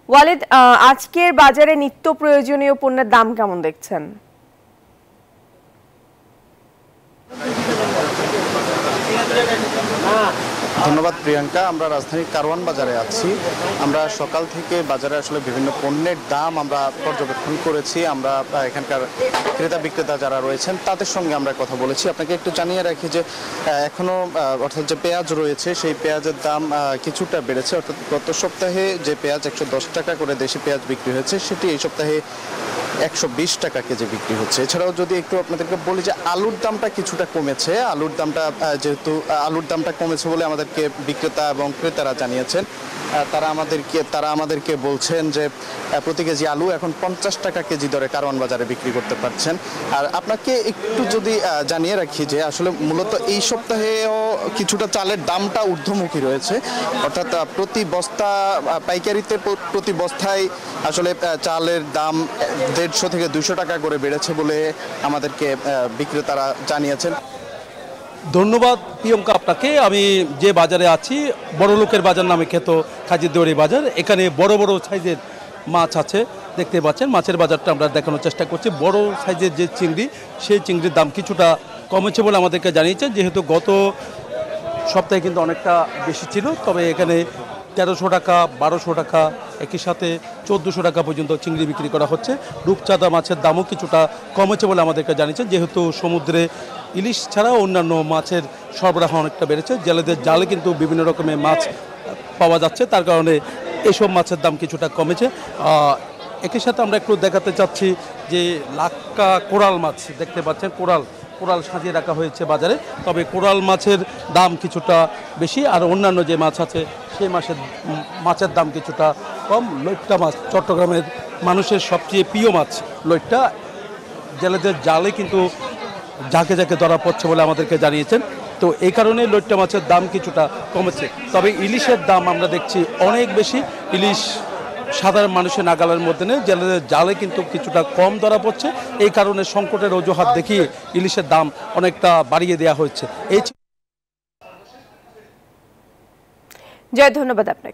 ওয়ালিদ, আজকের বাজারে নিত্য প্রয়োজনীয় পণ্যের দাম কেমন দেখছেন? ধন্যবাদ প্রিয়াঙ্কা। আমরা রাজধানীর কারওয়ান বাজারে আছি। আমরা সকাল থেকে বাজারে আসলে বিভিন্ন পণ্যের দাম আমরা পর্যবেক্ষণ করেছি। আমরা এখানকার ক্রেতা বিক্রেতা যারা রয়েছেন তাদের সঙ্গে আমরা কথা বলেছি। আপনাকে একটু জানিয়ে রাখি যে এখনো অর্থাৎ যে পেঁয়াজ রয়েছে সেই পেঁয়াজের দাম কিছুটা বেড়েছে। অর্থাৎ গত সপ্তাহে যে পেঁয়াজ 110 টাকা করে দেশি পেঁয়াজ বিক্রি হয়েছে সেটি এই সপ্তাহে 120 টাকা কেজি বিক্রি হচ্ছে। এছাড়াও যদি একটু আপনাদেরকে বলি যে আলুর দামটা কিছুটা কমেছে। আলুর দামটা যেহেতু আলুর দামটা কমেছে বলে আমাদেরকে বিক্রেতা এবং ক্রেতারা জানিয়েছেন। তারা আমাদেরকে বলছেন যে প্রতি কেজি আলু এখন 50 টাকা কেজি দরে কারওয়ান বাজারে বিক্রি করতে পারছেন। আর আপনাকে একটু যদি জানিয়ে রাখি যে আসলে মূলত এই সপ্তাহেও কিছুটা চালের দামটা ঊর্ধ্বমুখী রয়েছে। অর্থাৎ প্রতি বস্তা পাইকারিতে প্রতি বস্তায় আসলে চালের দাম 150 থেকে 200 টাকা করে বেড়েছে বলে আমাদেরকে বিক্রেতারা জানিয়েছেন। ধন্যবাদ প্রিয়ঙ্কা আপনাকে। আমি যে বাজারে আছি বড় লোকের বাজার নামে খ্যাত খাজিরদুয়ারি বাজার। এখানে বড় বড় সাইজের মাছ আছে, দেখতে পাচ্ছেন। মাছের বাজারটা আমরা দেখানোর চেষ্টা করছি। বড় সাইজের যে চিংড়ি, সেই চিংড়ির দাম কিছুটা কমেছে বলে আমাদেরকে জানিয়েছে, যেহেতু গত সপ্তাহে কিন্তু অনেকটা বেশি ছিল। তবে এখানে 1300 টাকা, 1200 টাকা, একই সাথে 1400 টাকা পর্যন্ত চিংড়ি বিক্রি করা হচ্ছে। রূপচাঁদা মাছের দামও কিছুটা কমেছে বলে আমাদেরকে জানিয়েছে, যেহেতু সমুদ্রে ইলিশ ছাড়াও অন্যান্য মাছের সরবরাহ অনেকটা বেড়েছে। জেলেদের জালে কিন্তু বিভিন্ন রকমের মাছ পাওয়া যাচ্ছে, তার কারণে এইসব মাছের দাম কিছুটা কমেছে। একই সাথে আমরা একটু দেখাতে চাচ্ছি যে লাক্কা কোরাল মাছ দেখতে পাচ্ছেন। কোরাল সাজিয়ে রাখা হয়েছে বাজারে, তবে কোরাল মাছের দাম কিছুটা বেশি। আর অন্যান্য যে মাছ আছে সেই মাছের দাম কিছুটা কম। লইট্টা মাছ চট্টগ্রামের মানুষের সবচেয়ে প্রিয় মাছ লইট্টা, জেলেদের জালে কিন্তু ঝাঁকে ঝাঁকে ধরা পড়ছে বলে আমাদেরকে জানিয়েছেন। তো এই কারণে লইট্টা মাছের দাম কিছুটা কমেছে। তবে ইলিশের দাম আমরা দেখছি অনেক বেশি। ইলিশ সাধারণ মানুষের নাগালের মধ্যে নেই, জেলেদের জালে কিন্তু কিছুটা কম ধরা পড়ছে। এই কারণে সংকটের অজুহাত দেখিয়ে ইলিশের দাম অনেকটা বাড়িয়ে দেওয়া হয়েছে। জয়, ধন্যবাদ আপনাকে।